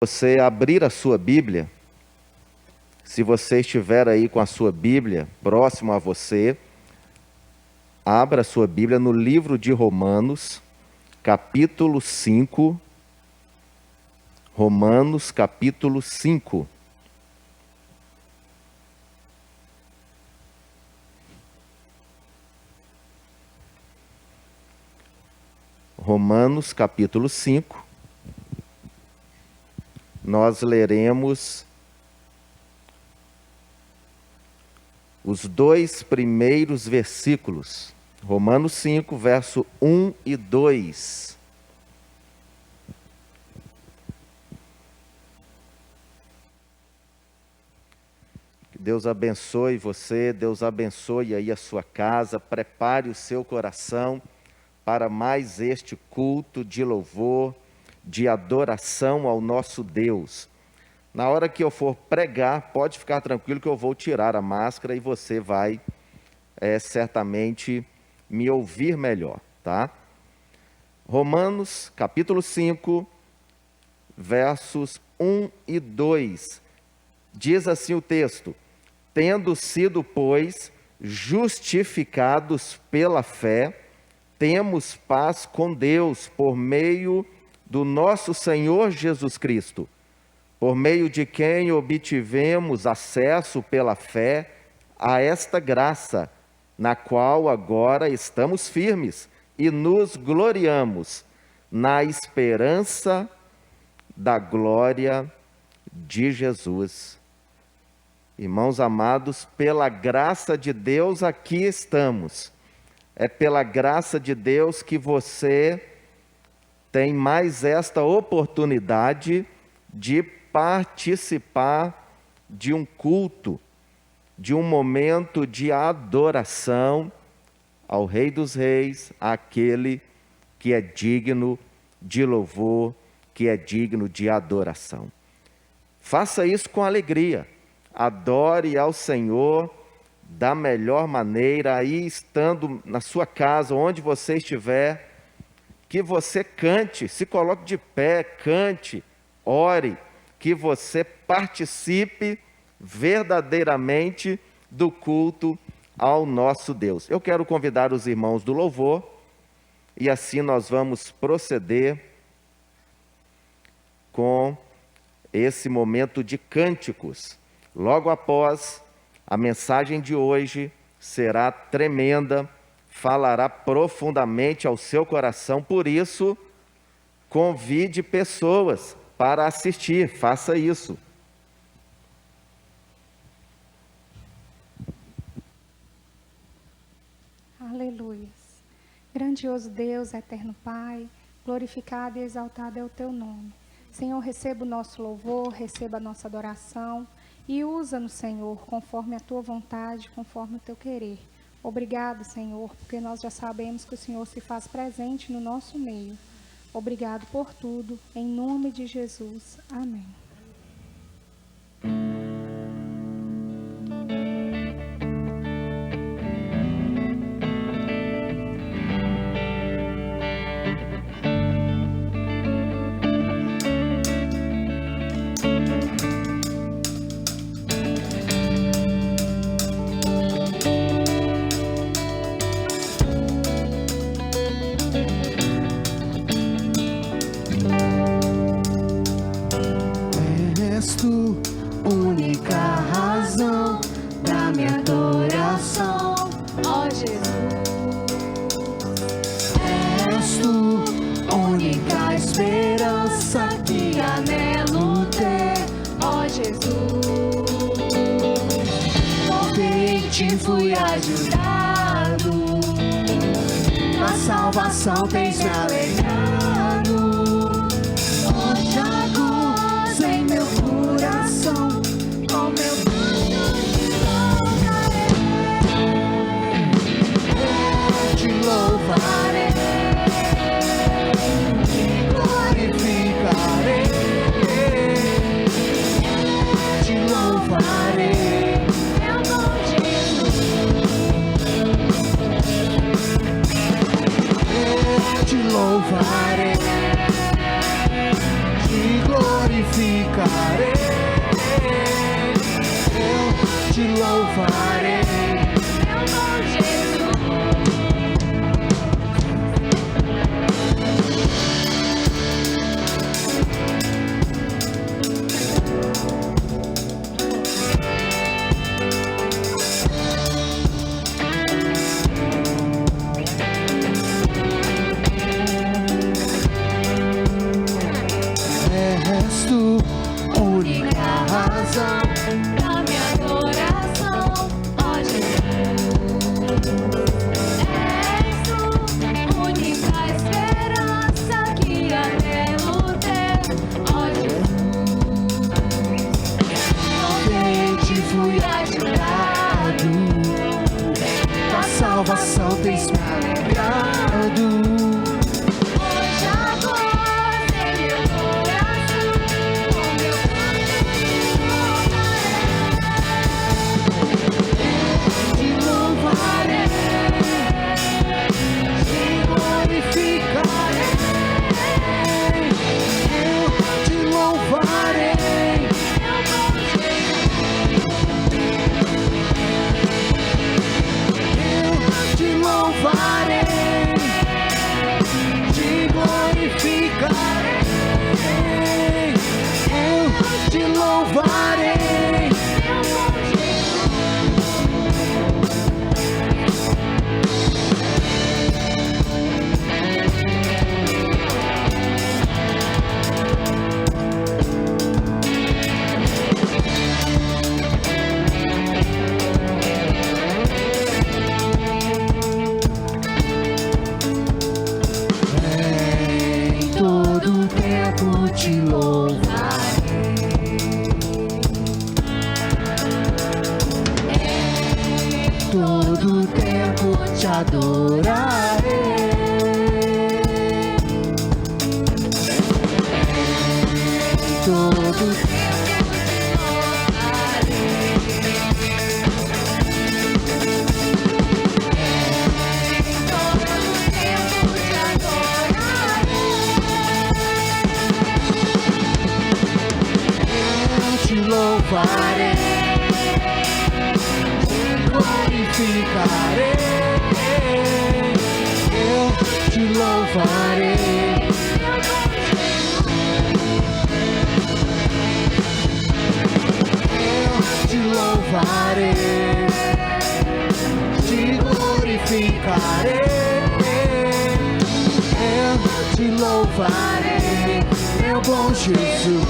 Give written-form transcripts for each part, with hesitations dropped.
Você abrir a sua Bíblia, se você estiver aí com a sua Bíblia próximo a você, abra a sua Bíblia no livro de Romanos, capítulo 5. Romanos, capítulo 5. Romanos, capítulo 5. Nós leremos os dois primeiros versículos. Romanos 5, verso 1 e 2. Que Deus abençoe você, Deus abençoe aí a sua casa, prepare o seu coração para mais este culto de louvor, de adoração ao nosso Deus. Na hora que eu for pregar, pode ficar tranquilo que eu vou tirar a máscara e você vai certamente me ouvir melhor, tá? Romanos, capítulo 5, versos 1 e 2. Diz assim o texto: tendo sido, pois, justificados pela fé, temos paz com Deus por meio do nosso Senhor Jesus Cristo, por meio de quem obtivemos acesso pela fé a esta graça, na qual agora estamos firmes e nos gloriamos na esperança da glória de Jesus. Irmãos amados, pela graça de Deus aqui estamos. É pela graça de Deus que você tem mais esta oportunidade de participar de um culto, de um momento de adoração ao Rei dos Reis, àquele que é digno de louvor, que é digno de adoração. Faça isso com alegria, adore ao Senhor da melhor maneira, aí estando na sua casa, onde você estiver, que você cante, se coloque de pé, cante, ore, que você participe verdadeiramente do culto ao nosso Deus. Eu quero convidar os irmãos do louvor e assim nós vamos proceder com esse momento de cânticos. Logo após, a mensagem de hoje será tremenda, falará profundamente ao seu coração, por isso, convide pessoas para assistir, faça isso. Aleluia. Grandioso Deus, eterno Pai, glorificado e exaltado é o teu nome. Senhor, receba o nosso louvor, receba a nossa adoração e usa-nos, Senhor, conforme a tua vontade, conforme o teu querer. Obrigado, Senhor, porque nós já sabemos que o Senhor se faz presente no nosso meio. Obrigado por tudo, em nome de Jesus. Amém. Fui ajudado, a salvação tens me alegrado. Hoje há gozo em meu coração, com meu canto te louvarei, te glorificarei, te louvarei. Te louvarei. glorificarei, eu te louvarei. Meu bom Jesus. És tu, única razão Da minha adoração, ó Jesus. És tu, única esperança que anelo ter, ó Jesus. em ti fui ajudado, a salvação tens me alegrado. Hoje a voz em meu coração, com meu Te louvarei, te glorificarei, eu te louvarei, meu bom eu te louvarei, te glorificarei, eu te louvarei. Em todo tempo te louvarei, em todo tempo te adorarei, em todo eu te louvarei, te glorificarei, eu te louvarei, eu te louvarei, te glorificarei, eu te louvarei, meu bom Jesus.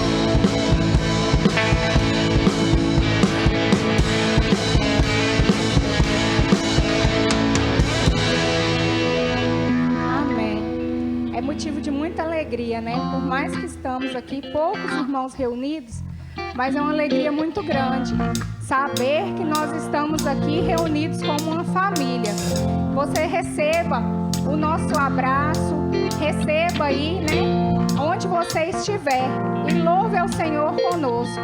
Amém. É motivo de muita alegria, né? Por mais que estamos aqui, poucos irmãos reunidos, mas é uma alegria muito grande saber que nós estamos aqui reunidos como uma família. Você receba o nosso abraço, receba aí, né? Onde você estiver e louve ao Senhor conosco.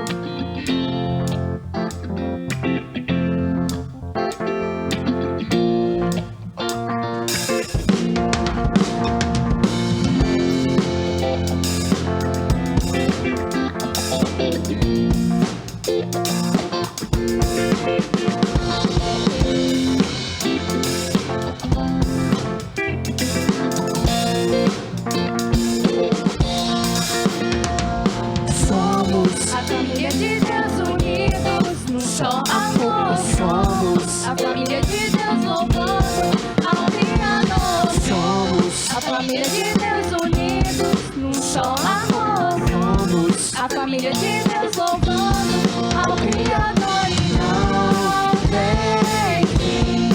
Somos A família de Deus unidos num só amor. Somos A família de Deus louvando ao Criador. Somos A família de Deus unidos num só amor. Somos A família de Deus louvando ao Criador. E não tem fim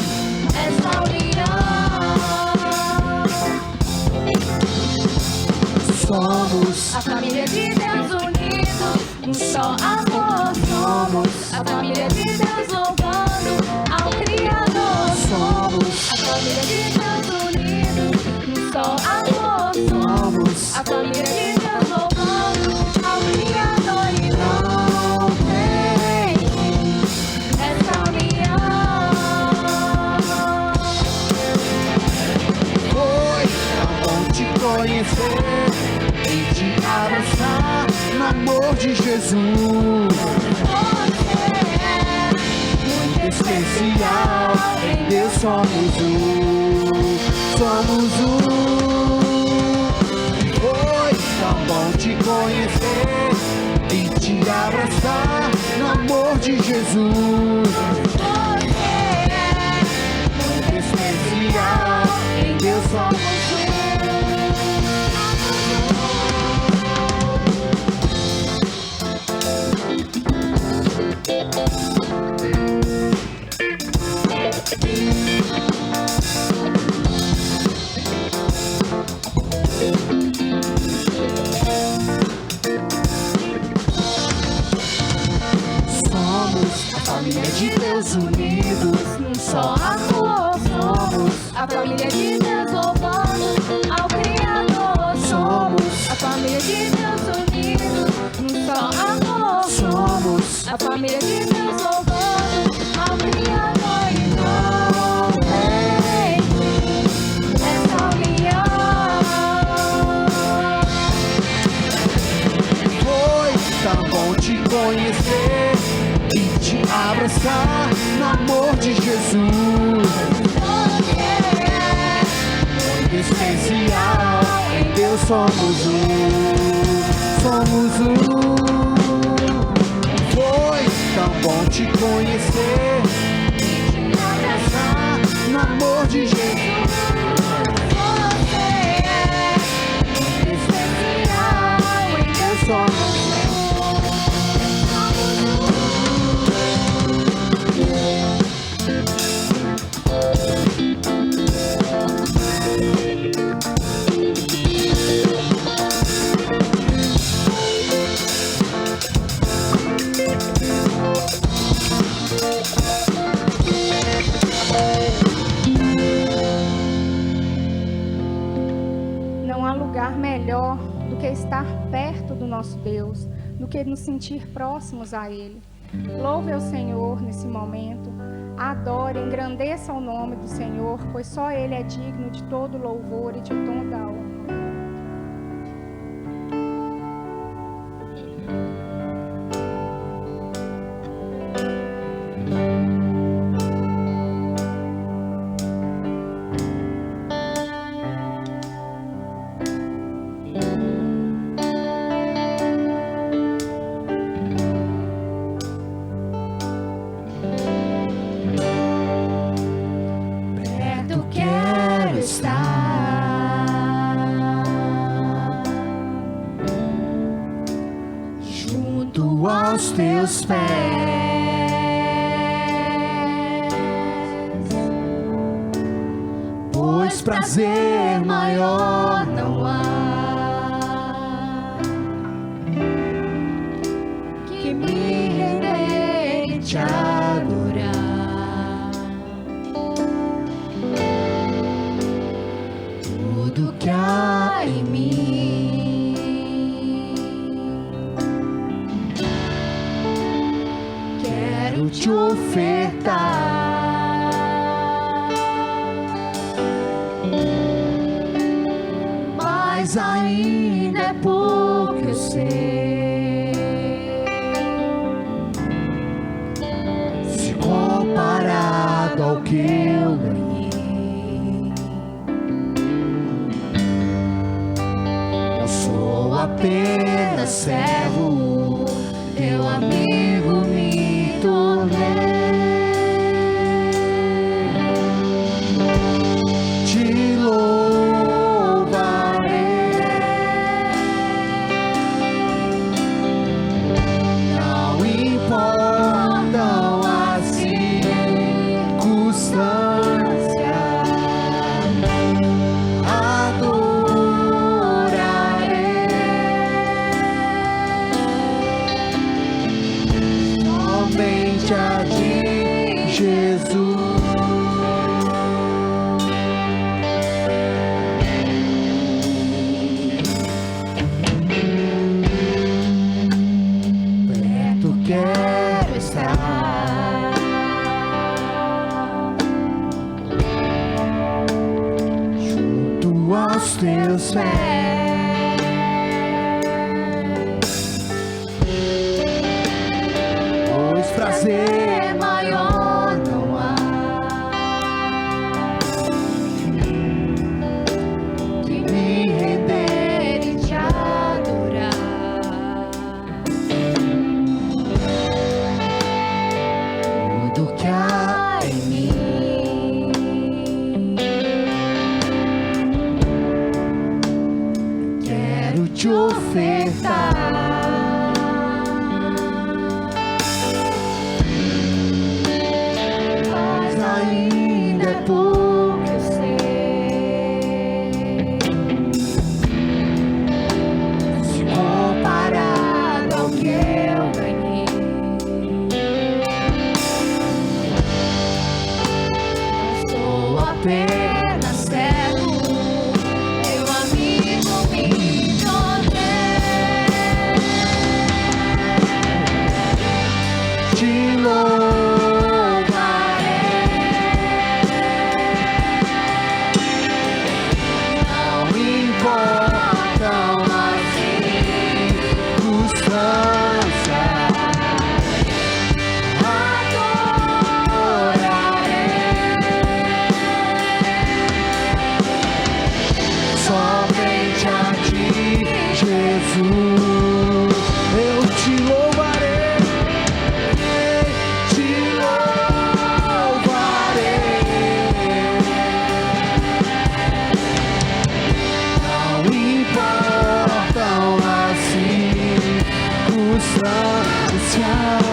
essa união. Somos A família de Deus unidos num só amor. Somos A família de Deus louvando ao Criador. Somos A família de Deus unidos num só amor. Somos A família de Deus louvando ao Criador. E não tem fim essa união. Foi tão bom te conhecer e te abraçar no amor de de Jesus. Muito especial, em Deus somos Foi tão bom te conhecer e te abraçar no amor de Jesus. Muito especial, em Deus somos família de Deus unidos num só amor. Somos a família de Deus louvando ao Criador. Somos a família de Deus unidos num só amor. Somos a família de Deus louvando ao Criador. E não tem fim essa união. Foi tão bom te conhecer e te abraçar no amor de Jesus. Muito especial, em Deus somos Foi tão bom te conhecer e te abraçar no amor de Jesus. Muito especial, em Deus somos Não há lugar melhor do que estar perto do nosso Deus, do que nos sentir próximos a Ele. Louve ao Senhor nesse momento, adore, engrandeça o nome do Senhor, pois só Ele é digno de todo louvor e de toda a honra. aos teus pés, pois prazer maior não há que me render e te adorar. Tudo que há em mim te ofertar, mas ainda é pouco eu sei, se comparado ao que eu ganhei. Eu sou apenas servo, teu amigo me tornei. Te louvarei, não importam as circunstâncias, adorarei somente a ti, Jesus. Perto quero estar, junto aos teus pés, prazer maior não há que me render e te adorar. Tudo que há Em mim, quero te ofertar. mas ainda é pouco eu sei. Se comparado ao que eu ganhei, não sou apenas servo, meu amigo me Te não importam as circunstâncias, somente a ti, Jesus, eu te louvarei, te louvarei. Não importam as circunstâncias,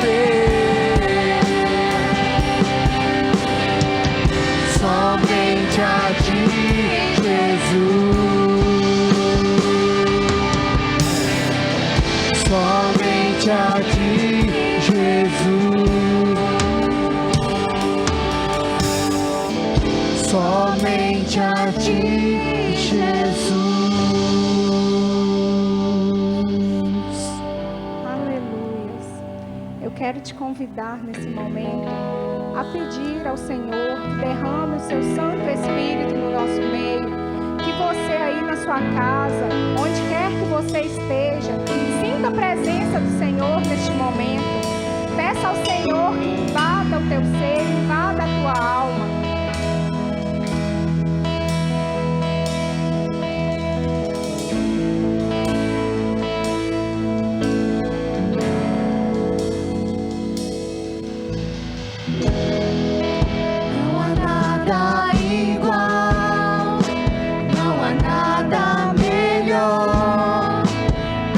adorarei somente a ti, Jesus, somente a ti, Jesus, somente a ti, Jesus. Aleluias. Eu quero te convidar nesse momento a pedir ao Senhor que derrame o seu Santo Espírito no nosso meio. Que você aí na sua casa, onde quer que você esteja, sinta a presença do Senhor neste momento. Peça ao Senhor que invada o teu ser, invada a tua alma. não há nada igual, não há nada melhor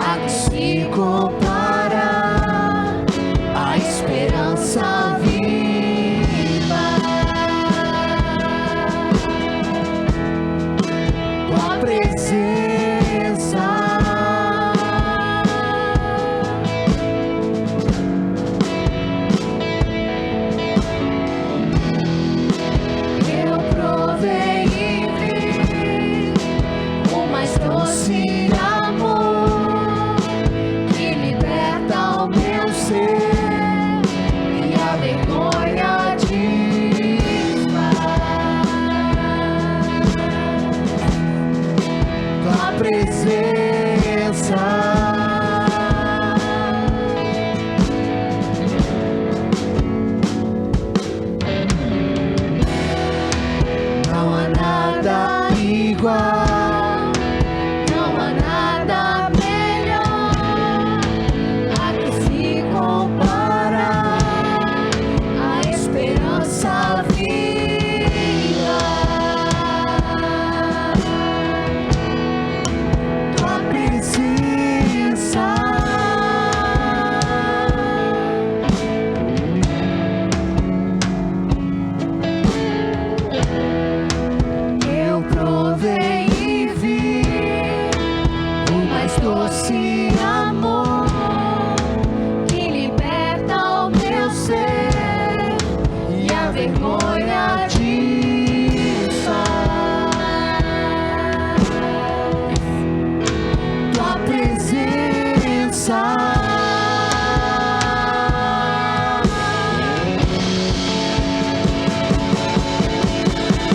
a que se comparar a esperança viva. Tua presença, Eu provei e vi o mais doce amor que liberta o meu ser e a vergonha desfaz. tua presença, não há nada igual, Não há nada melhor a que se comparar a esperança viva. tua presença, Eu provei e vi o mais doce amor que liberta o meu ser e a vergonha desfaz. tua presença,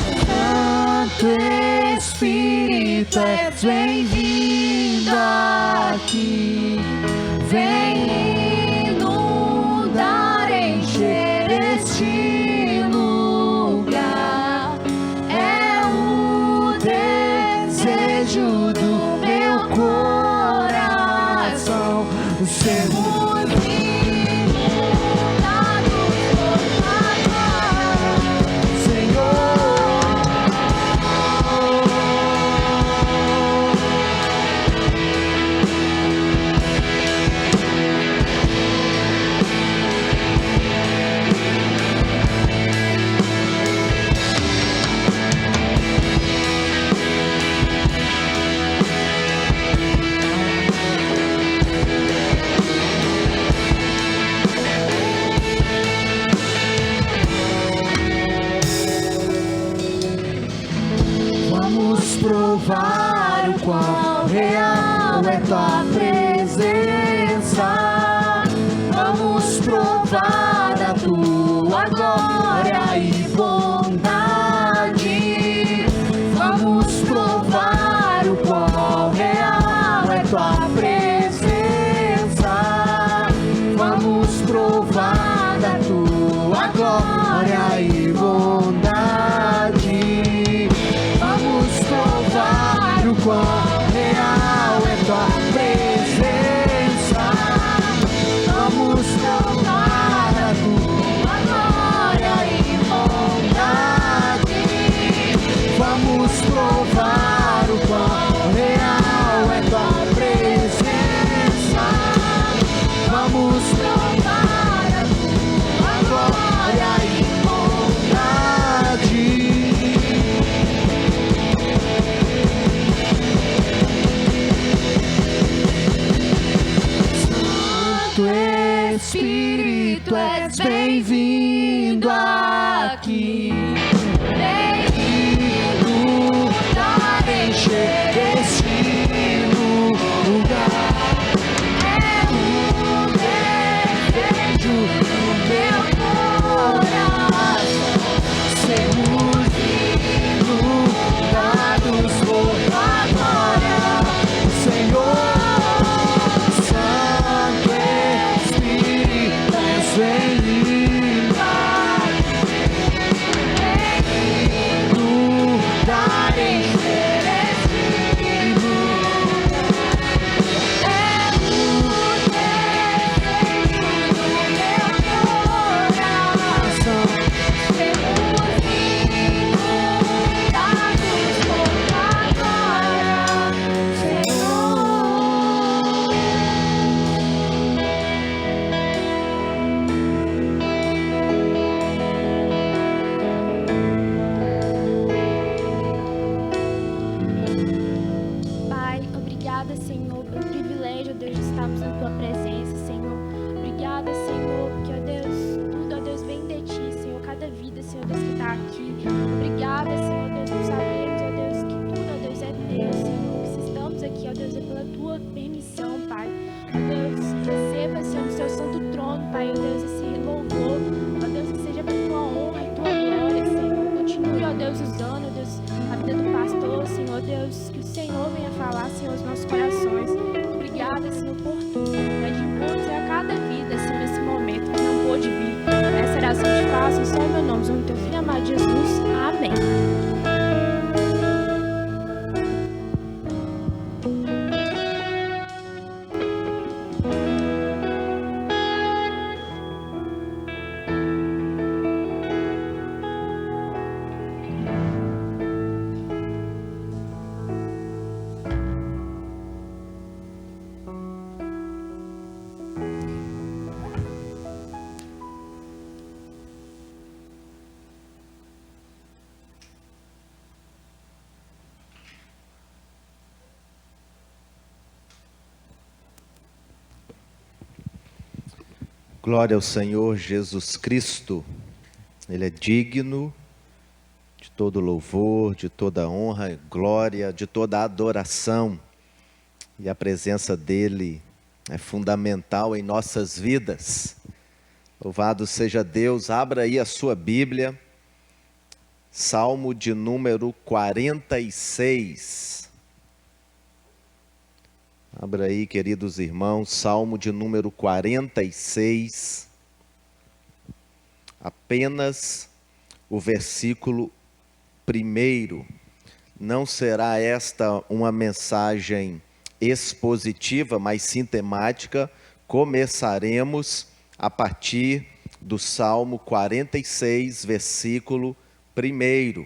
Santo Espírito, és bem-vindo aqui. Vem inundar, encher este lugar. É o desejo do meu coração. Sermos inundados por tua glória, Senhor. Vamos provar o quão real é tua presença. Vamos provar a tua glória e bondade. Vamos provar o quão real é tua presença. Vamos provar da tua glória e bondade. Vamos provar o quão real é tua presença. Vamos provar a tua glória e bondade. Vamos provar o quão real é tua presença. Vamos provar a tua glória e bondade. Santo Espírito, és bem-vindo aqui. Bem-vindo para encher este lugar. É o desejo do meu coração. Sermos inundados por tua glória, Senhor. Santo Espírito, és bem-vindo aqui. Bem-vindo para encher este lugar. É o desejo do meu coração. Sermos inundados por tua glória, Senhor. Pai, obrigada, Senhor, pelo privilégio, ó Deus, de estarmos na Tua presença, Senhor. Obrigada, Senhor, porque, ó Deus, tudo, ó Deus, vem de Ti, Senhor, cada vida, Senhor, Deus, que está aqui. Obrigada, Senhor, Deus, por sabermos, ó Deus, que tudo, ó Deus, é Teu, Senhor, que se estamos aqui, ó Deus, é pela Tua permissão, Pai. Ó Deus, receba, Senhor, no Seu santo trono, Pai, ó Deus, esse louvor, ó Deus, que seja para Tua honra e Tua glória, Senhor. Continue, ó Deus, usando, ó Deus, a vida do pastor, Senhor, Deus, que o Senhor venha falar, Senhor, aos nossos corações. Obrigada, Senhor, por tudo. É de encontro a cada vida, Senhor, nesse momento que não pôde vir. Essa oração te faço, só em meu nome, no Teu Filho amado Jesus. Amém. Glória ao Senhor Jesus Cristo. Ele é digno de todo louvor, de toda honra, glória, de toda adoração. E a presença dele é fundamental em nossas vidas. Louvado seja Deus. Abra aí a sua Bíblia. Salmo de número 46. Abra aí, queridos irmãos, Salmo de número 46, apenas o versículo 1. Não será esta uma mensagem expositiva, mas sim temática. Começaremos a partir do Salmo 46, versículo 1.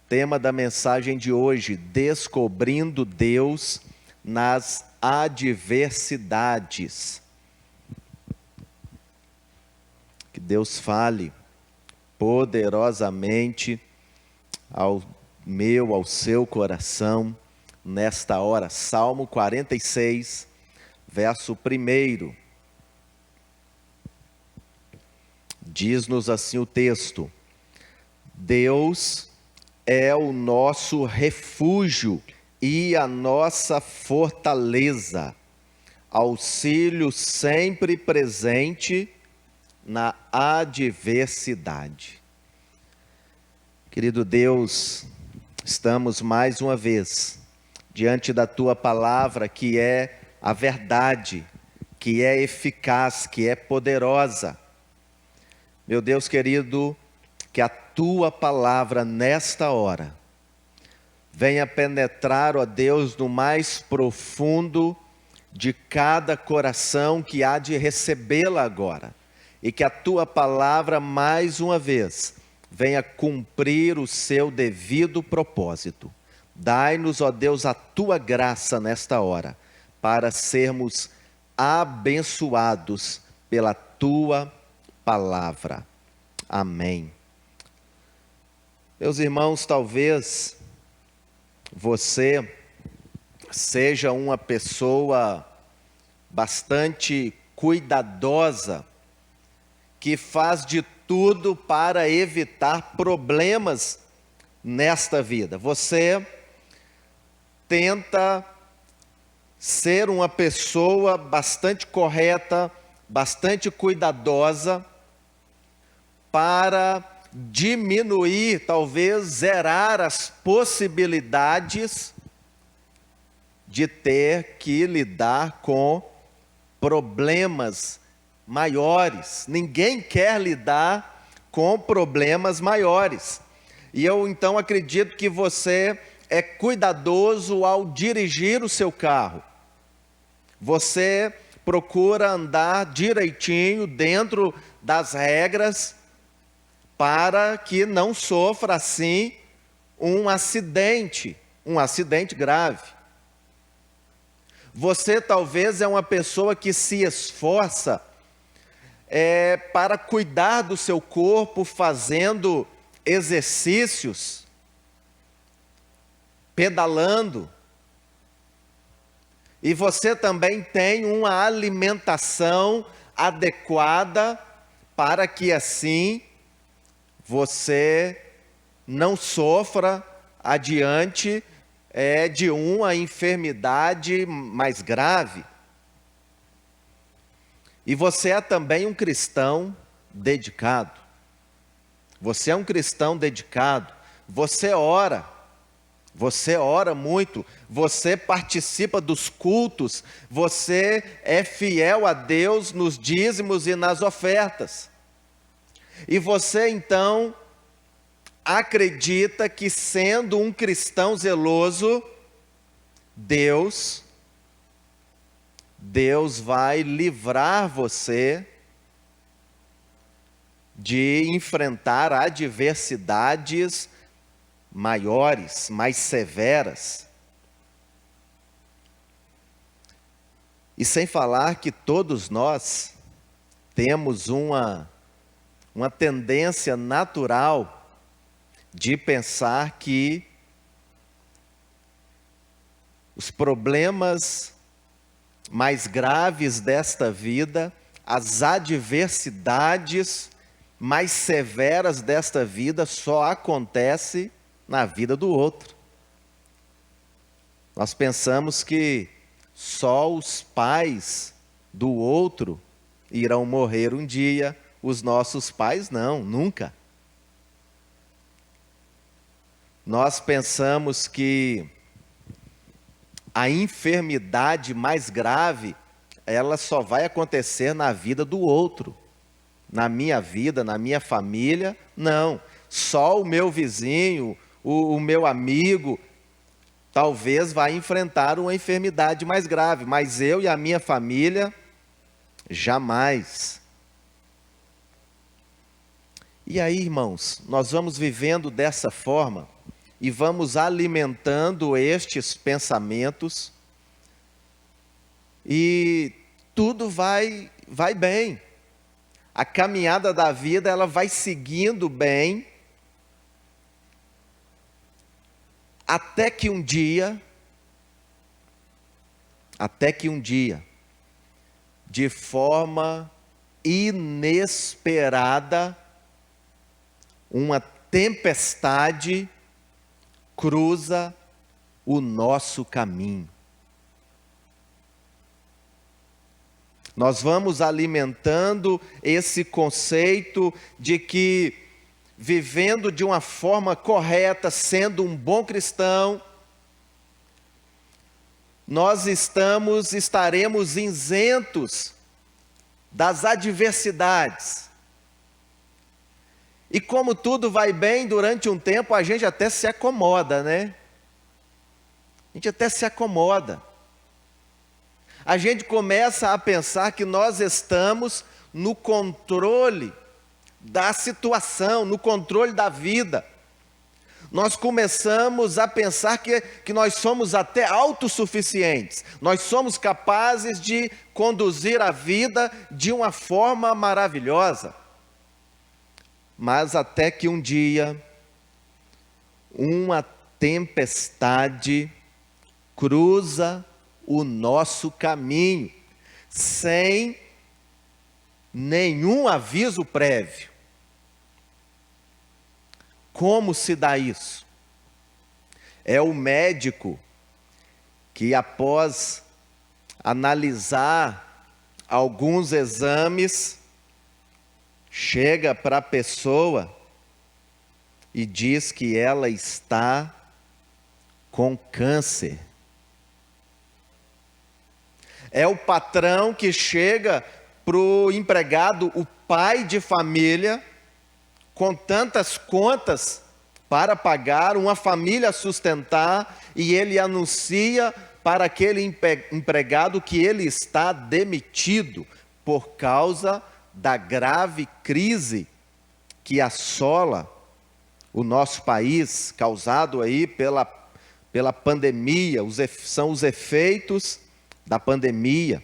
Tema da mensagem de hoje: descobrindo Deus nas adversidades. Que Deus fale poderosamente ao meu, ao seu coração nesta hora. Salmo 46, verso 1. Diz-nos assim o texto: Deus é o nosso refúgio e a nossa fortaleza, auxílio sempre presente na adversidade. Querido Deus, estamos mais uma vez diante da Tua palavra, que é a verdade, que é eficaz, que é poderosa. Meu Deus querido, que a Tua palavra nesta hora venha penetrar, ó Deus, no mais profundo de cada coração que há de recebê-la agora. E que a Tua palavra, mais uma vez, venha cumprir o seu devido propósito. Dai-nos, ó Deus, a Tua graça nesta hora, para sermos abençoados pela Tua palavra. Amém. Meus irmãos, talvez você seja uma pessoa bastante cuidadosa, que faz de tudo para evitar problemas nesta vida. Você tenta ser uma pessoa bastante correta, bastante cuidadosa, para diminuir, talvez zerar as possibilidades de ter que lidar com problemas maiores. Ninguém quer lidar com problemas maiores. E eu então acredito que você é cuidadoso ao dirigir o seu carro. Você procura andar direitinho dentro das regras, para que não sofra assim um acidente grave. Você talvez é uma pessoa que se esforça para cuidar do seu corpo, fazendo exercícios, pedalando. E você também tem uma alimentação adequada, para que assim você não sofra adiante de uma enfermidade mais grave. E você é também um cristão dedicado. Você é um cristão dedicado. Você ora muito, você participa dos cultos, você é fiel a Deus nos dízimos e nas ofertas. E você então acredita que, sendo um cristão zeloso, Deus vai livrar você de enfrentar adversidades maiores, mais severas. E sem falar que todos nós temos uma tendência natural de pensar que os problemas mais graves desta vida, as adversidades mais severas desta vida, só acontecem na vida do outro. Nós pensamos que só os pais do outro irão morrer um dia, os nossos pais não, nunca. Nós pensamos que a enfermidade mais grave, ela só vai acontecer na vida do outro. Na minha vida, na minha família, não. Só o meu vizinho, o meu amigo, talvez vá enfrentar uma enfermidade mais grave, mas eu e a minha família, jamais. E aí, irmãos, nós vamos vivendo dessa forma e vamos alimentando estes pensamentos e tudo vai bem. A caminhada da vida, ela vai seguindo bem, até que um dia, de forma inesperada, uma tempestade cruza o nosso caminho. Nós vamos alimentando esse conceito de que, vivendo de uma forma correta, sendo um bom cristão, nós estaremos isentos das adversidades. E como tudo vai bem durante um tempo, a gente até se acomoda, né? A gente até se acomoda. A gente começa a pensar que nós estamos no controle da situação, no controle da vida. Nós começamos a pensar que nós somos até autossuficientes. Nós somos capazes de conduzir a vida de uma forma maravilhosa. Mas até que um dia, uma tempestade cruza o nosso caminho, sem nenhum aviso prévio. Como se dá isso? É o médico que, após analisar alguns exames, chega para a pessoa e diz que ela está com câncer. É o patrão que chega para o empregado, o pai de família, com tantas contas para pagar, uma família a sustentar, e ele anuncia para aquele empregado que ele está demitido por causa da grave crise que assola o nosso país, causado aí pela pandemia, são os efeitos da pandemia.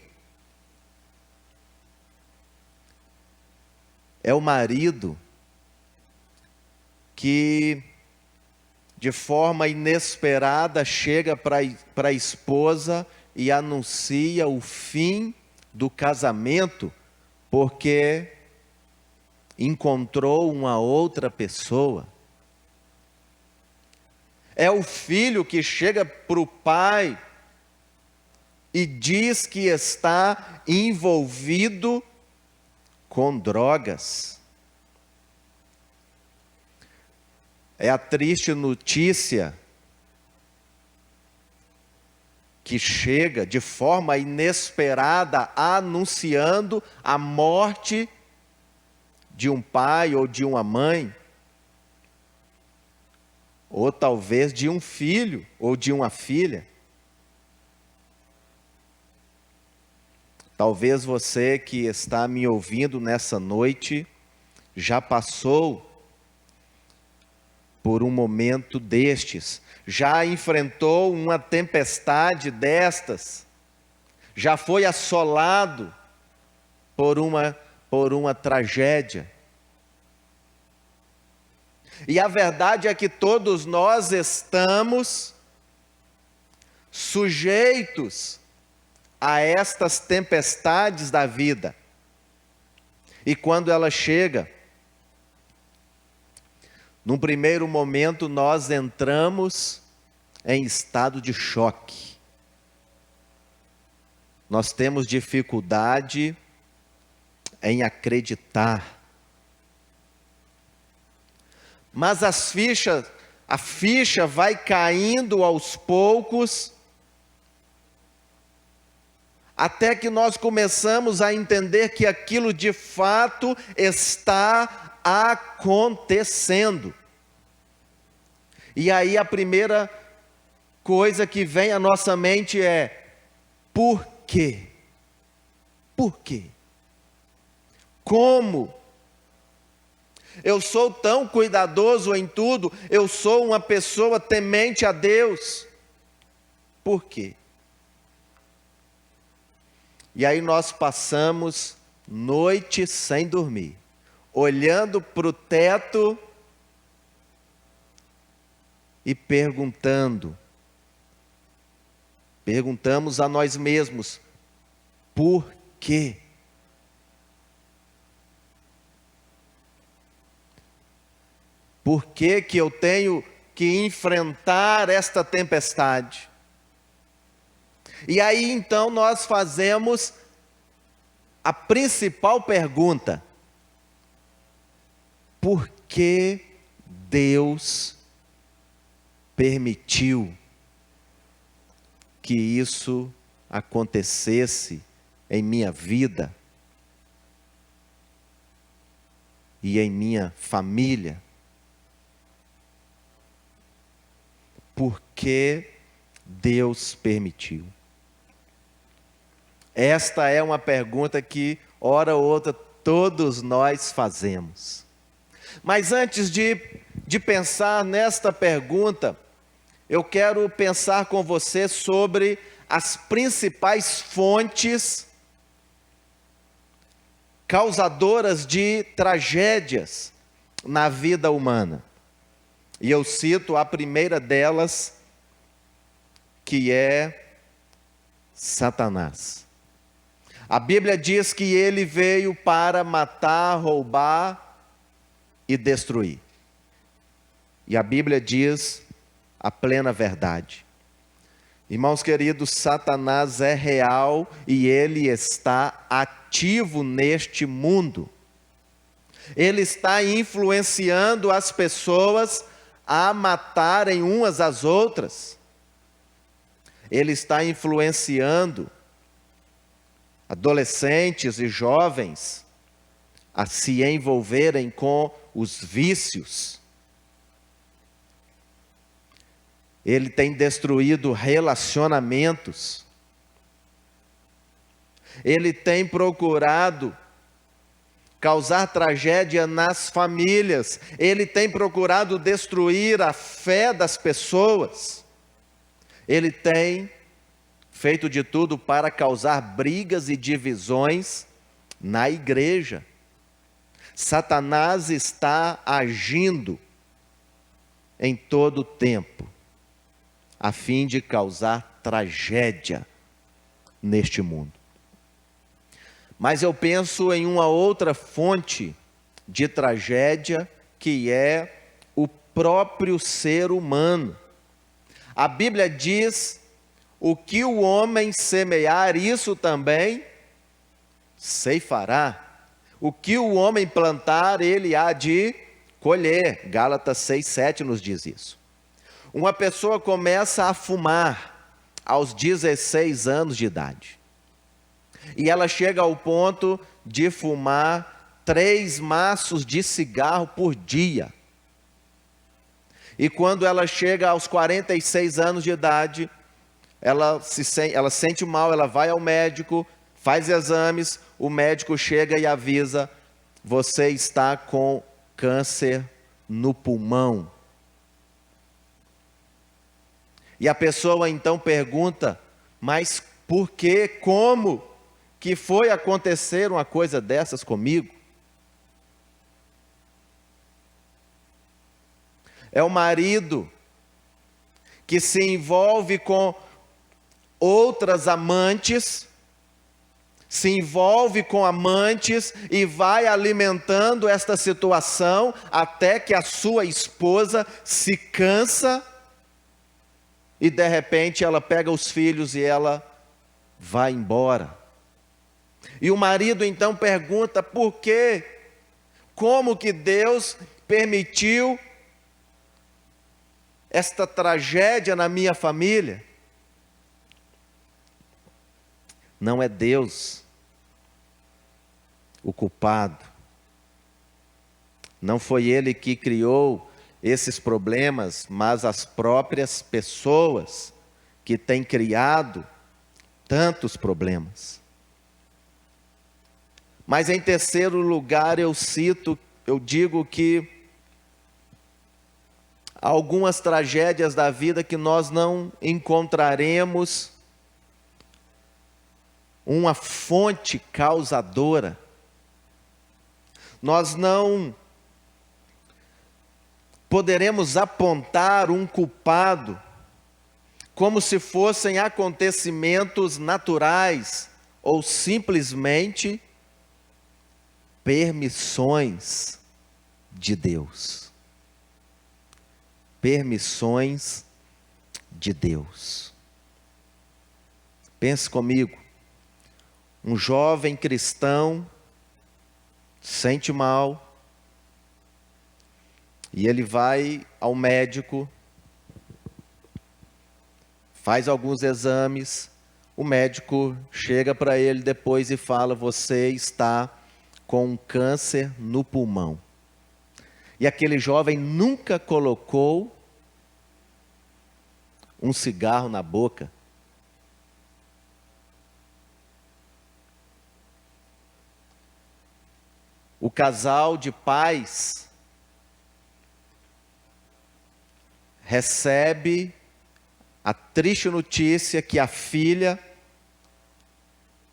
É o marido que, de forma inesperada, chega para a esposa e anuncia o fim do casamento, porque encontrou uma outra pessoa. É o filho que chega para o pai e diz que está envolvido com drogas. É a triste notícia que chega de forma inesperada, anunciando a morte de um pai ou de uma mãe, ou talvez de um filho ou de uma filha. Talvez você que está me ouvindo nessa noite já passou por um momento destes, já enfrentou uma tempestade destas, já foi assolado por uma tragédia. E a verdade é que todos nós estamos sujeitos a estas tempestades da vida. E quando ela chega, num primeiro momento nós entramos em estado de choque. Nós temos dificuldade em acreditar. Mas a ficha vai caindo aos poucos até que nós começamos a entender que aquilo de fato está acontecendo. E aí a primeira coisa que vem à nossa mente é: por quê? Por quê? Como? Eu sou tão cuidadoso em tudo, eu sou uma pessoa temente a Deus. Por quê? E aí nós passamos noites sem dormir, olhando para o teto e perguntamos a nós mesmos: por quê? Por que que eu tenho que enfrentar esta tempestade? E aí então nós fazemos a principal pergunta: por que Deus permitiu que isso acontecesse em minha vida e em minha família? Por que Deus permitiu? Esta é uma pergunta que, hora ou outra, todos nós fazemos. Mas antes de pensar nesta pergunta, eu quero pensar com você sobre as principais fontes causadoras de tragédias na vida humana. E eu cito a primeira delas, que é Satanás. A Bíblia diz que ele veio para matar, roubar e destruir. E a Bíblia diz a plena verdade. Irmãos queridos, Satanás é real e ele está ativo neste mundo. Ele está influenciando as pessoas a matarem umas às outras. Ele está influenciando adolescentes e jovens a se envolverem com os vícios. Ele tem destruído relacionamentos. Ele tem procurado causar tragédia nas famílias. Ele tem procurado destruir a fé das pessoas. Ele tem feito de tudo para causar brigas e divisões na igreja. Satanás está agindo em todo o tempo, a fim de causar tragédia neste mundo. Mas eu penso em uma outra fonte de tragédia, que é o próprio ser humano. A Bíblia diz: o que o homem semear, isso também ceifará. O que o homem plantar, ele há de colher. Gálatas 6:7 nos diz isso. Uma pessoa começa a fumar aos 16 anos de idade. E ela chega ao ponto de fumar 3 maços de cigarro por dia. E quando ela chega aos 46 anos de idade, ela sente mal, ela vai ao médico, faz exames, o médico chega e avisa: você está com câncer no pulmão. E a pessoa então pergunta: mas por quê? Como que foi acontecer uma coisa dessas comigo? É o marido que se envolve com outras amantes, se envolve com amantes e vai alimentando esta situação até que a sua esposa se cansa e de repente ela pega os filhos e ela vai embora. E o marido então pergunta: por quê? Como que Deus permitiu esta tragédia na minha família? Não é Deus o culpado. Não foi Ele que criou esses problemas, mas as próprias pessoas que têm criado tantos problemas. Mas em terceiro lugar eu digo que há algumas tragédias da vida que nós não encontraremos uma fonte causadora. Nós não poderemos apontar um culpado como se fossem acontecimentos naturais ou simplesmente permissões de Deus. Permissões de Deus. Pense comigo, um jovem cristão sente mal e ele vai ao médico, faz alguns exames, o médico chega para ele depois e fala: você está com um câncer no pulmão. E aquele jovem nunca colocou um cigarro na boca. O casal de pais recebe a triste notícia que a filha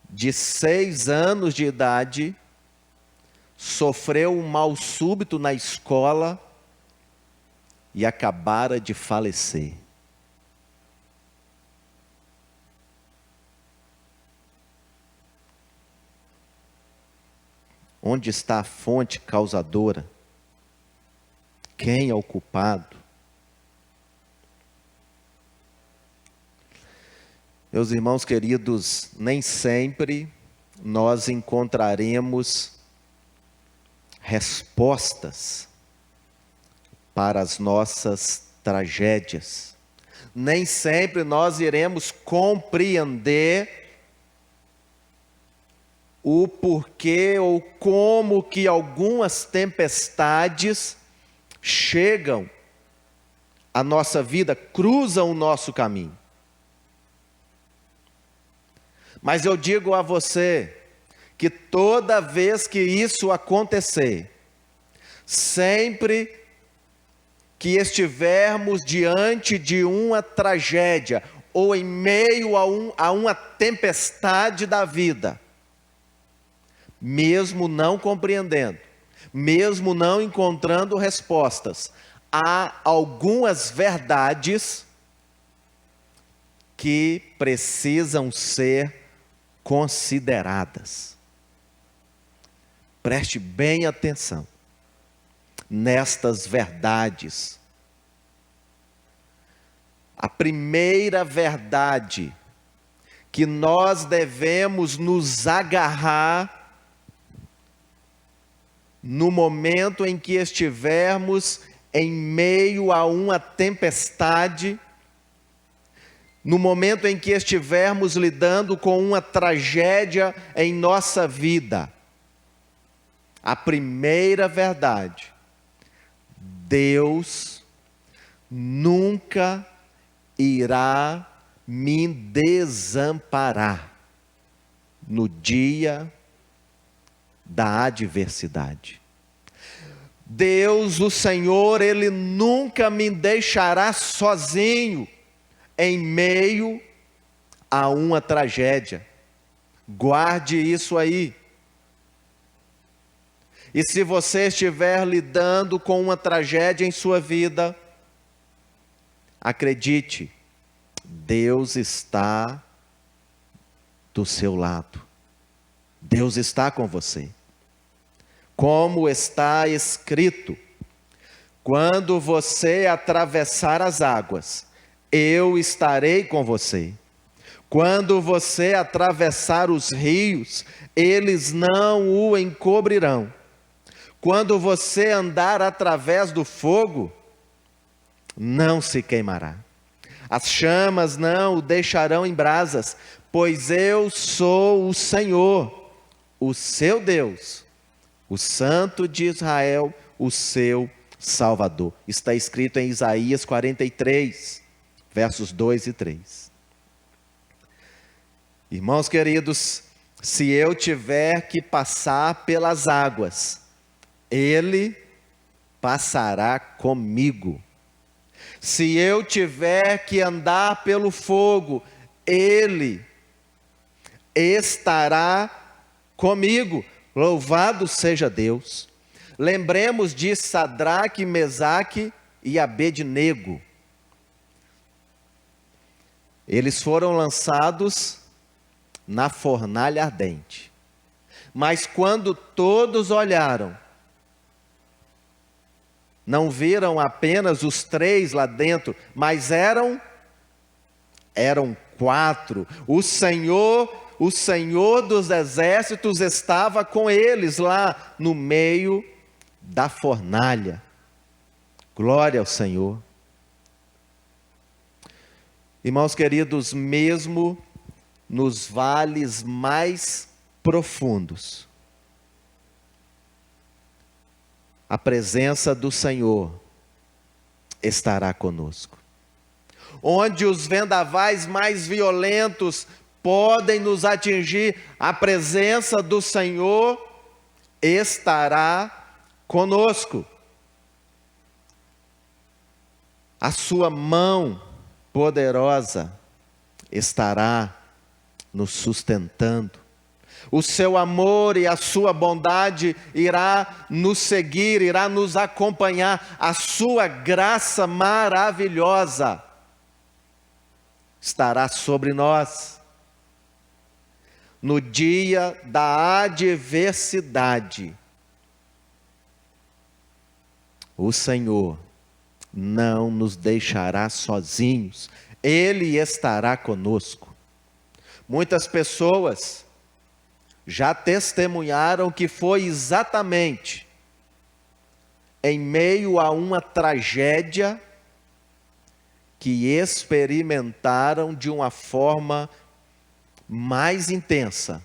de 6 anos de idade sofreu um mal súbito na escola e acabara de falecer. Onde está a fonte causadora? Quem é o culpado? Meus irmãos queridos, nem sempre nós encontraremos respostas para as nossas tragédias. Nem sempre nós iremos compreender o porquê ou como que algumas tempestades chegam à nossa vida, cruzam o nosso caminho. Mas eu digo a você que toda vez que isso acontecer, sempre que estivermos diante de uma tragédia ou em meio a uma tempestade da vida, mesmo não compreendendo, mesmo não encontrando respostas, há algumas verdades que precisam ser consideradas. Preste bem atenção nestas verdades. A primeira verdade que nós devemos nos agarrar no momento em que estivermos em meio a uma tempestade, no momento em que estivermos lidando com uma tragédia em nossa vida, a primeira verdade: Deus nunca irá me desamparar no dia da adversidade. Deus, o Senhor, Ele nunca me deixará sozinho em meio a uma tragédia. Guarde isso aí. E se você estiver lidando com uma tragédia em sua vida, acredite, Deus está do seu lado. Deus está com você. Como está escrito: quando você atravessar as águas, eu estarei com você. Quando você atravessar os rios, eles não o encobrirão. Quando você andar através do fogo, não se queimará. As chamas não o deixarão em brasas, pois eu sou o Senhor, o seu Deus, o Santo de Israel, o seu Salvador. Está escrito em Isaías 43, versos 2 e 3. Irmãos queridos, se eu tiver que passar pelas águas, Ele passará comigo. Se eu tiver que andar pelo fogo, Ele estará comigo. Louvado seja Deus. Lembremos de Sadraque, Mesaque e Abednego. Eles foram lançados na fornalha ardente. Mas quando todos olharam, não viram apenas os 3 lá dentro, mas eram 4. O Senhor dos exércitos estava com eles lá no meio da fornalha. Glória ao Senhor. Irmãos queridos, mesmo nos vales mais profundos, a presença do Senhor estará conosco. Onde os vendavais mais violentos podem nos atingir, a presença do Senhor estará conosco. A sua mão poderosa estará nos sustentando. O seu amor e a sua bondade irá nos seguir, irá nos acompanhar. A sua graça maravilhosa estará sobre nós. No dia da adversidade, o Senhor não nos deixará sozinhos. Ele estará conosco. Muitas pessoas já testemunharam que foi exatamente em meio a uma tragédia que experimentaram de uma forma mais intensa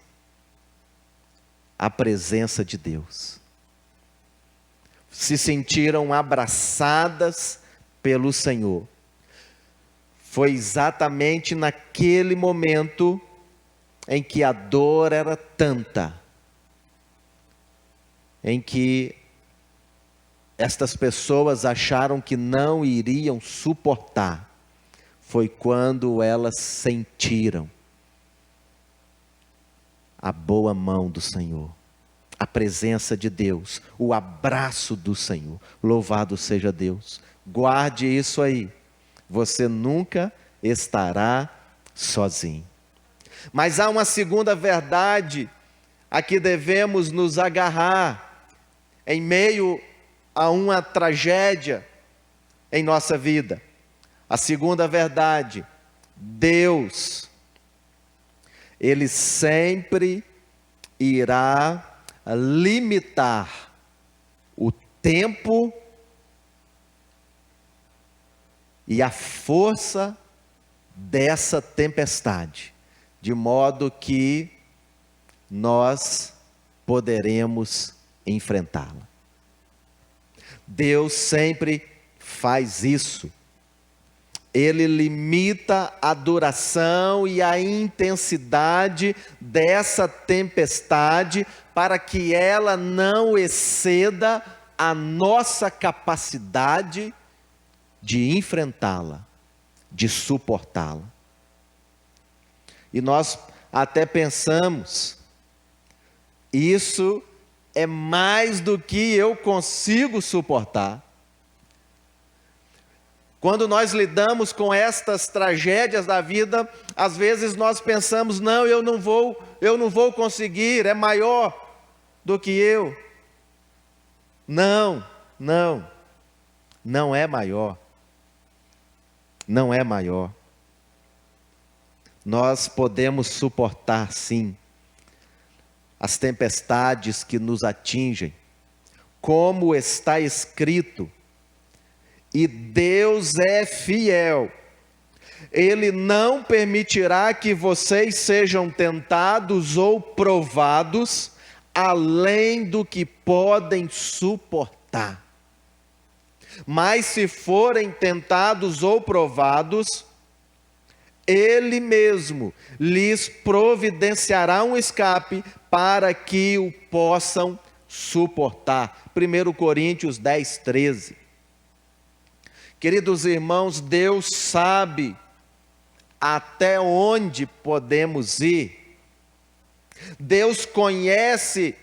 a presença de Deus. Se sentiram abraçadas pelo Senhor. Foi exatamente naquele momento em que a dor era tanta, em que estas pessoas acharam que não iriam suportar, foi quando elas sentiram a boa mão do Senhor, a presença de Deus, o abraço do Senhor. Louvado seja Deus. Guarde isso aí, você nunca estará sozinho. Mas há uma segunda verdade a que devemos nos agarrar em meio a uma tragédia em nossa vida. A segunda verdade: Deus, Ele sempre irá limitar o tempo e a força dessa tempestade, de modo que nós poderemos enfrentá-la. Deus sempre faz isso. Ele limita a duração e a intensidade dessa tempestade para que ela não exceda a nossa capacidade de enfrentá-la, de suportá-la. E nós até pensamos, isso é mais do que eu consigo suportar. Quando nós lidamos com estas tragédias da vida, às vezes nós pensamos, não, eu não vou conseguir, é maior do que eu. Não é maior. Não é maior. Nós podemos suportar, sim, as tempestades que nos atingem, como está escrito, e Deus é fiel, Ele não permitirá que vocês sejam tentados ou provados além do que podem suportar. Mas se forem tentados ou provados, Ele mesmo lhes providenciará um escape para que o possam suportar. 1 Coríntios 10, 13. Queridos irmãos, Deus sabe até onde podemos ir. Deus conhece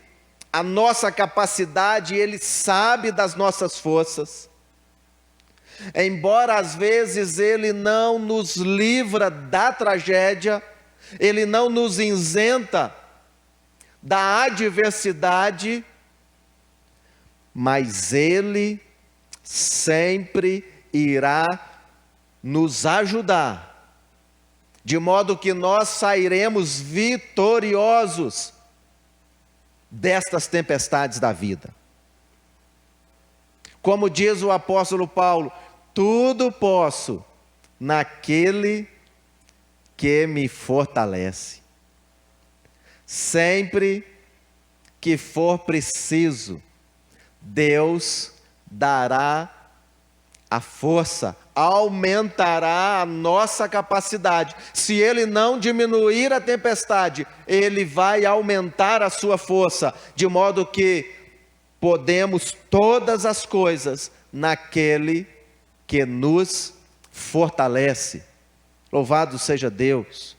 a nossa capacidade, Ele sabe das nossas forças. Embora às vezes Ele não nos livra da tragédia, Ele não nos isenta da adversidade, mas Ele sempre irá nos ajudar, de modo que nós sairemos vitoriosos destas tempestades da vida. Como diz o apóstolo Paulo, tudo posso naquele que me fortalece. Sempre que for preciso, Deus dará a força, aumentará a nossa capacidade. Se Ele não diminuir a tempestade, Ele vai aumentar a sua força, de modo que podemos todas as coisas naquele que nos fortalece. Louvado seja Deus.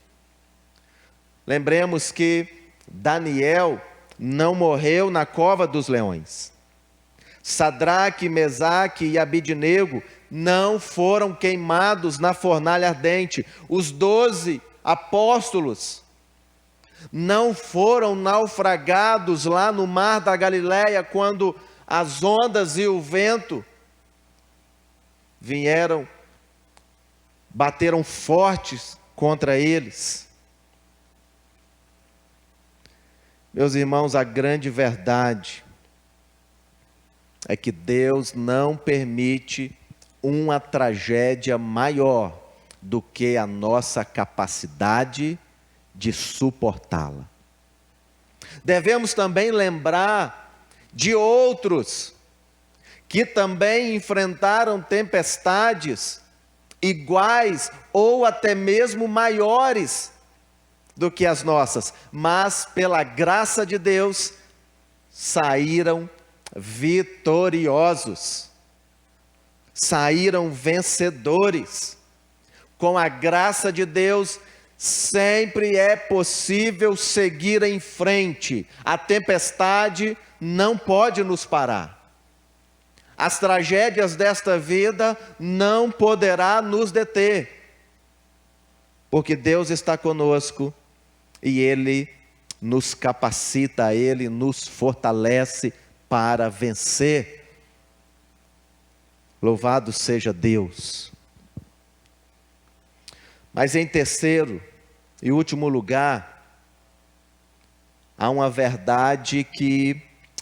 Lembremos que Daniel não morreu na cova dos leões. Sadraque, Mesaque e Abidnego não foram queimados na fornalha ardente. Os 12 apóstolos não foram naufragados lá no mar da Galileia quando as ondas e o vento vieram, bateram fortes contra eles. Meus irmãos, a grande verdade é que Deus não permite uma tragédia maior do que a nossa capacidade de suportá-la. Devemos também lembrar de outros que também enfrentaram tempestades iguais ou até mesmo maiores do que as nossas, mas pela graça de Deus saíram vitoriosos, saíram vencedores. Com a graça de Deus, sempre é possível seguir em frente. A tempestade não pode nos parar. As tragédias desta vida não poderá nos deter, porque Deus está conosco e Ele nos capacita, Ele nos fortalece para vencer. Louvado seja Deus. Mas em terceiro e último lugar, há uma verdade que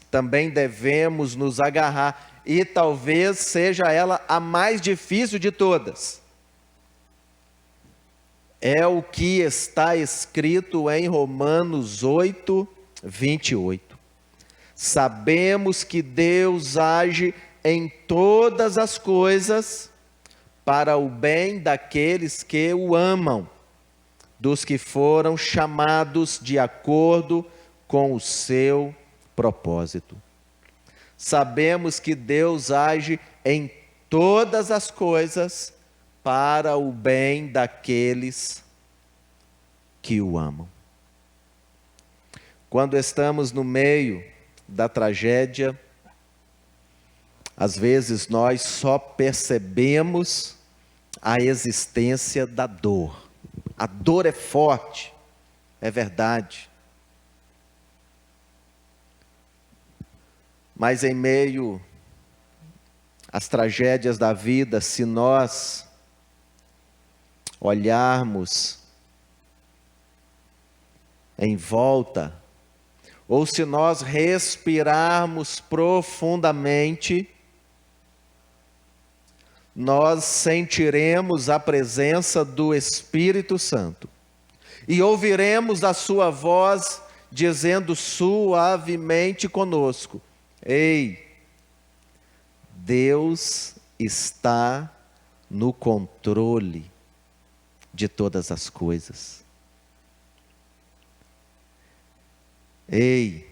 também devemos nos agarrar, e talvez seja ela a mais difícil de todas. É o que está escrito em Romanos 8, 28. Sabemos que Deus age em todas as coisas para o bem daqueles que o amam, dos que foram chamados de acordo com o seu propósito. Sabemos que Deus age em todas as coisas para o bem daqueles que o amam. Quando estamos no meio da tragédia, às vezes nós só percebemos a existência da dor. A dor é forte, é verdade. Mas em meio às tragédias da vida, se nós olharmos em volta, ou se nós respirarmos profundamente, nós sentiremos a presença do Espírito Santo e ouviremos a sua voz dizendo suavemente conosco: ei, Deus está no controle de todas as coisas. Ei,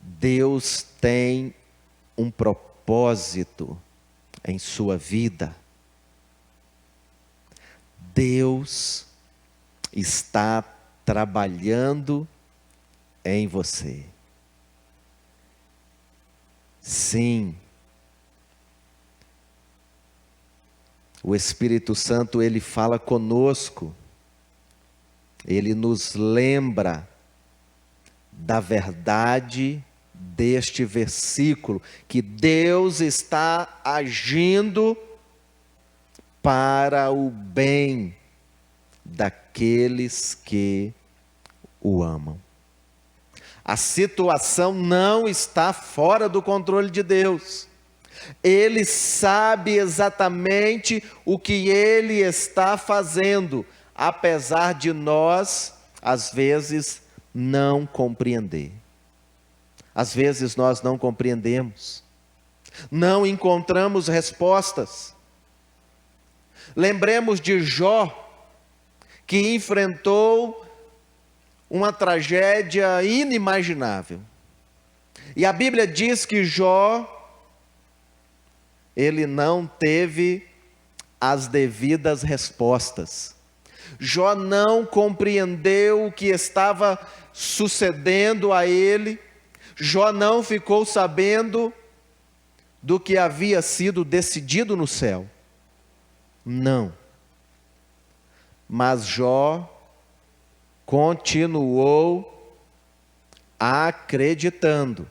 Deus tem um propósito em sua vida. Deus está trabalhando em você. Sim. O Espírito Santo, ele fala conosco. Ele nos lembra da verdade deste versículo, que Deus está agindo para o bem daqueles que o amam. A situação não está fora do controle de Deus. Ele sabe exatamente o que Ele está fazendo, apesar de nós, às vezes, não compreender. Às vezes nós não compreendemos, não encontramos respostas. Lembremos de Jó, que enfrentou uma tragédia inimaginável. E a Bíblia diz que Jó, ele não teve as devidas respostas. Jó não compreendeu o que estava sucedendo a ele. Jó não ficou sabendo do que havia sido decidido no céu. Não. Mas Jó continuou acreditando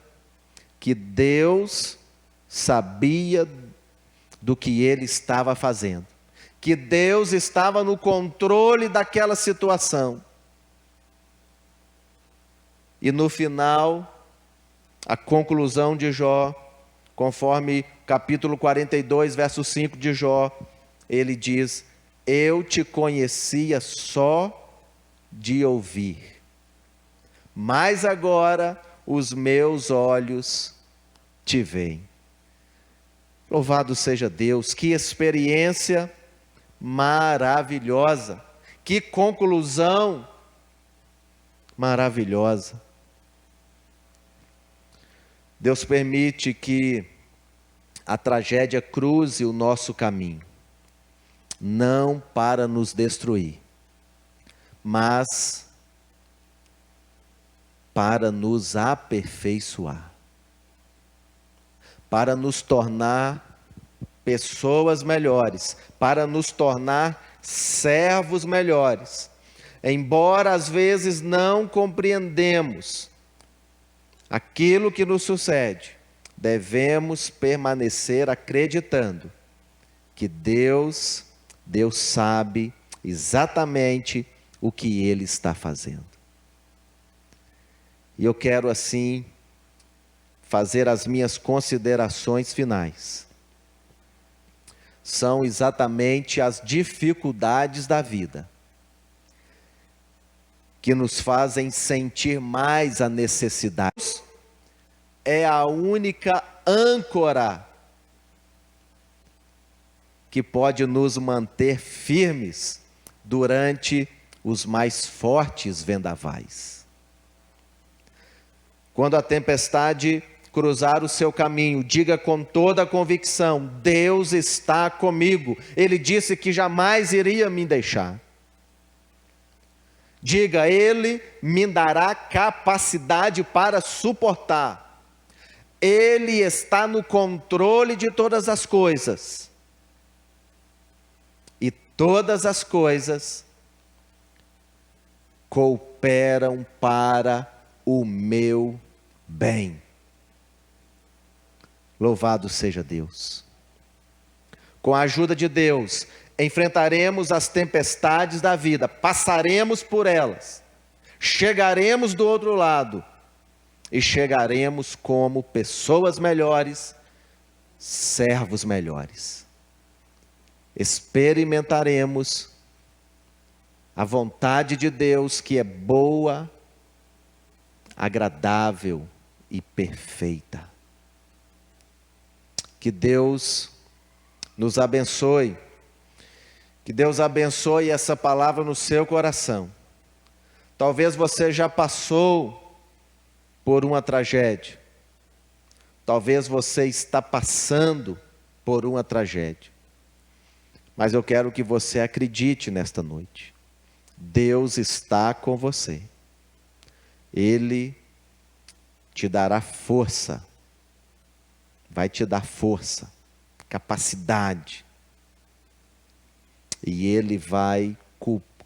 que Deus sabia do que ele estava fazendo, que Deus estava no controle daquela situação. E no final, a conclusão de Jó, conforme capítulo 42, verso 5 de Jó, ele diz: eu te conhecia só de ouvir, mas agora os meus olhos te veem. Louvado seja Deus, que experiência maravilhosa, que conclusão maravilhosa. Deus permite que a tragédia cruze o nosso caminho, não para nos destruir, mas para nos aperfeiçoar, para nos tornar pessoas melhores, para nos tornar servos melhores. Embora às vezes não compreendemos aquilo que nos sucede, devemos permanecer acreditando que Deus sabe exatamente o que Ele está fazendo. E eu quero assim fazer as minhas considerações finais. São exatamente as dificuldades da vida que nos fazem sentir mais a necessidade. É a única âncora que pode nos manter firmes durante os mais fortes vendavais. Quando a tempestade cruzar o seu caminho, diga com toda a convicção: Deus está comigo. Ele disse que jamais iria me deixar. Diga: Ele me dará capacidade para suportar. Ele está no controle de todas as coisas. E todas as coisas cooperam para o meu bem. Louvado seja Deus. Com a ajuda de Deus, enfrentaremos as tempestades da vida, passaremos por elas, chegaremos do outro lado e chegaremos como pessoas melhores, servos melhores. experimentaremos a vontade de Deus, que é boa, agradável e perfeita. Que Deus nos abençoe. Que Deus abençoe essa palavra no seu coração. Talvez você já passou por uma tragédia. Talvez você está passando por uma tragédia. Mas eu quero que você acredite nesta noite. Deus está com você. Ele te dará força. Vai te dar força, capacidade. E Ele vai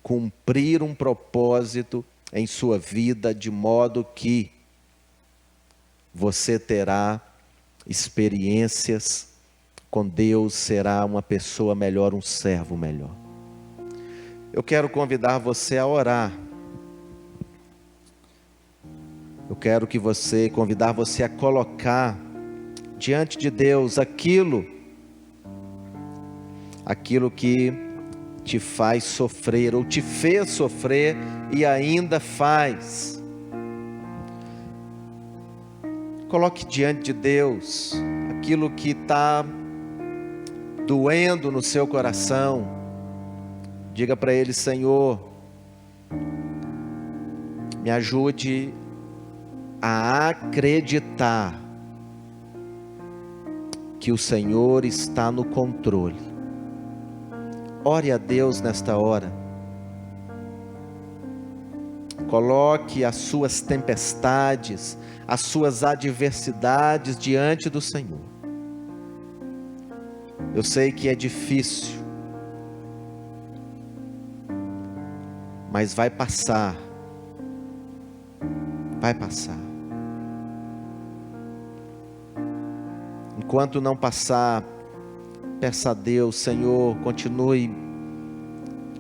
cumprir um propósito em sua vida, de modo que você terá experiências com Deus, será uma pessoa melhor, um servo melhor. Eu quero convidar você a orar. Eu quero convidar você a colocar diante de Deus aquilo que te faz sofrer, ou te fez sofrer e ainda faz. Coloque diante de Deus aquilo que está doendo no seu coração. Diga para Ele: Senhor, me ajude a acreditar que o Senhor está no controle. Ore a Deus nesta hora. Coloque as suas tempestades, as suas adversidades diante do Senhor. Eu sei que é difícil, mas vai passar. Vai passar. Enquanto não passar, peça a Deus: Senhor, continue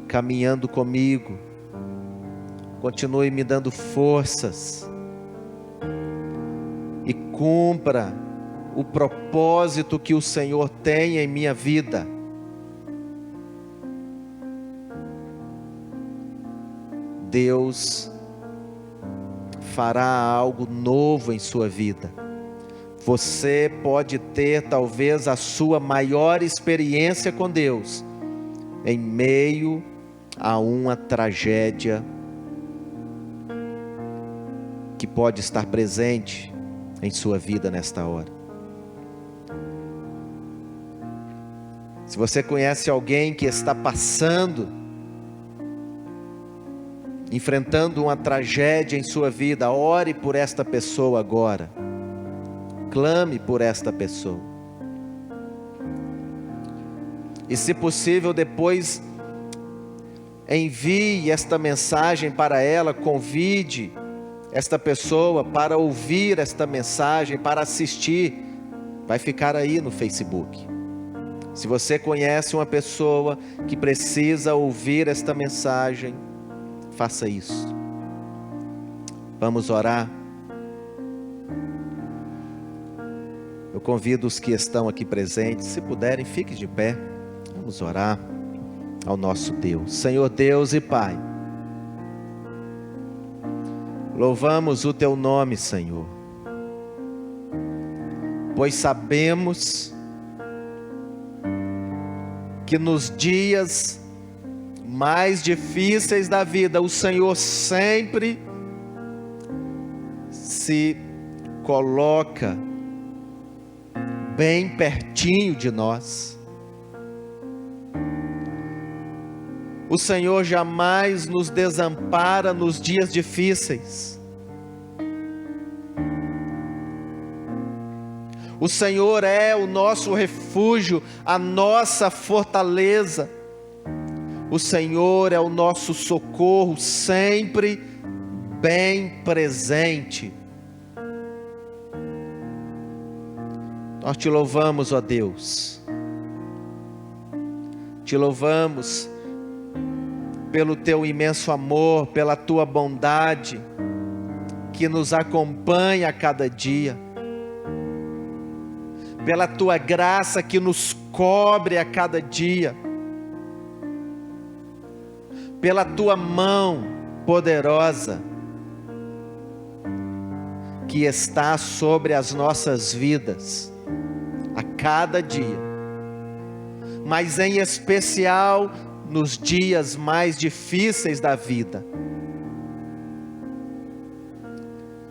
caminhando comigo, continue me dando forças e cumpra o propósito que o Senhor tem em minha vida. Deus fará algo novo em sua vida. Você pode ter talvez a sua maior experiência com Deus em meio a uma tragédia que pode estar presente em sua vida nesta hora. Se você conhece alguém que está enfrentando uma tragédia em sua vida, ore por esta pessoa agora. Clame por esta pessoa. E se possível, depois envie esta mensagem para ela, convide esta pessoa para ouvir esta mensagem, para assistir. Vai ficar aí no Facebook. Se você conhece uma pessoa que precisa ouvir esta mensagem, faça isso. Vamos orar. Eu convido os que estão aqui presentes, se puderem, fiquem de pé. Vamos orar ao nosso Deus. Senhor Deus e Pai, louvamos o Teu nome, Senhor, pois sabemos que nos dias mais difíceis da vida, o Senhor sempre se coloca bem pertinho de nós. O Senhor jamais nos desampara nos dias difíceis. O Senhor é o nosso refúgio, a nossa fortaleza. O Senhor é o nosso socorro, sempre bem presente. Nós te louvamos, ó Deus. Te louvamos pelo teu imenso amor, pela tua bondade que nos acompanha a cada dia, pela tua graça que nos cobre a cada dia. pela tua mão poderosa que está sobre as nossas vidas a cada dia, mas em especial nos dias mais difíceis da vida.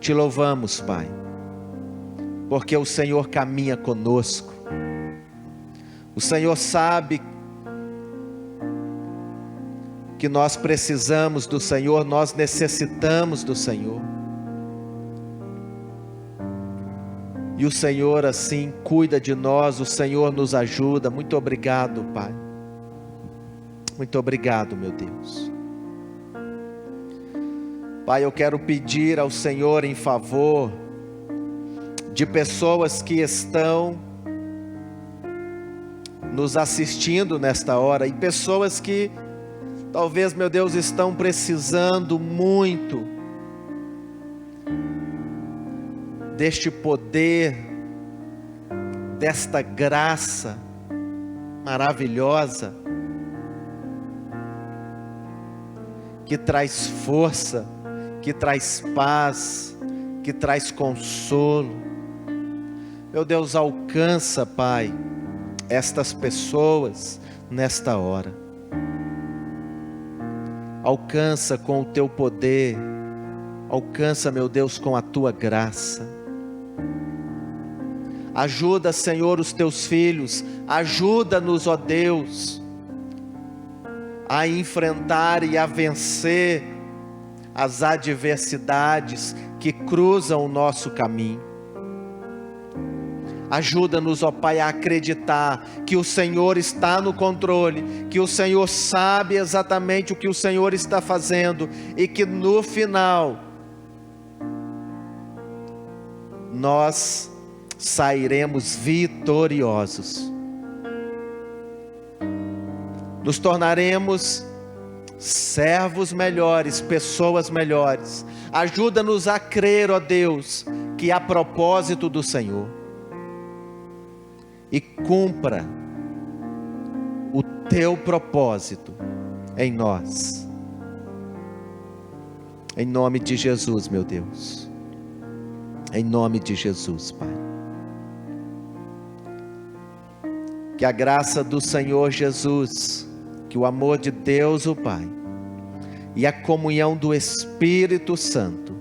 Te louvamos, Pai, porque o Senhor caminha conosco. O Senhor sabe que nós precisamos do Senhor, nós necessitamos do Senhor. E o Senhor assim cuida de nós, o Senhor nos ajuda. Muito obrigado, Pai. Muito obrigado, meu Deus. Pai, eu quero pedir ao Senhor em favor de pessoas que estão nos assistindo nesta hora e pessoas que talvez, meu Deus, estão precisando muito deste poder, desta graça maravilhosa que traz força, que traz paz, que traz consolo. Meu Deus, alcança, Pai, estas pessoas nesta hora. Alcança com o teu poder, alcança, meu Deus, com a tua graça. Ajuda, Senhor, os teus filhos, ajuda-nos, ó Deus, a enfrentar e a vencer as adversidades que cruzam o nosso caminho. Ajuda-nos, ó Pai, a acreditar que o Senhor está no controle, que o Senhor sabe exatamente o que o Senhor está fazendo e que no final nós sairemos vitoriosos. Nos tornaremos servos melhores, pessoas melhores. Ajuda-nos a crer, ó Deus, que há propósito do Senhor. E cumpra o teu propósito em nós. Em nome de Jesus, meu Deus. Em nome de Jesus, Pai. Que a graça do Senhor Jesus, que o amor de Deus o Pai e a comunhão do Espírito Santo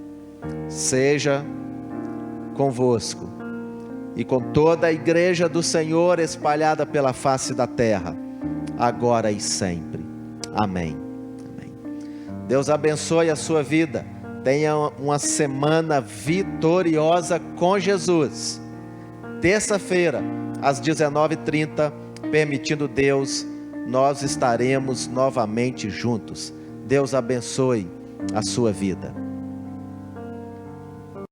seja convosco e com toda a igreja do Senhor espalhada pela face da terra, agora e sempre. Amém. Amém. Deus abençoe a sua vida. Tenha uma semana vitoriosa com Jesus. Terça-feira, às 19h30, permitindo Deus, nós estaremos novamente juntos. Deus abençoe a sua vida.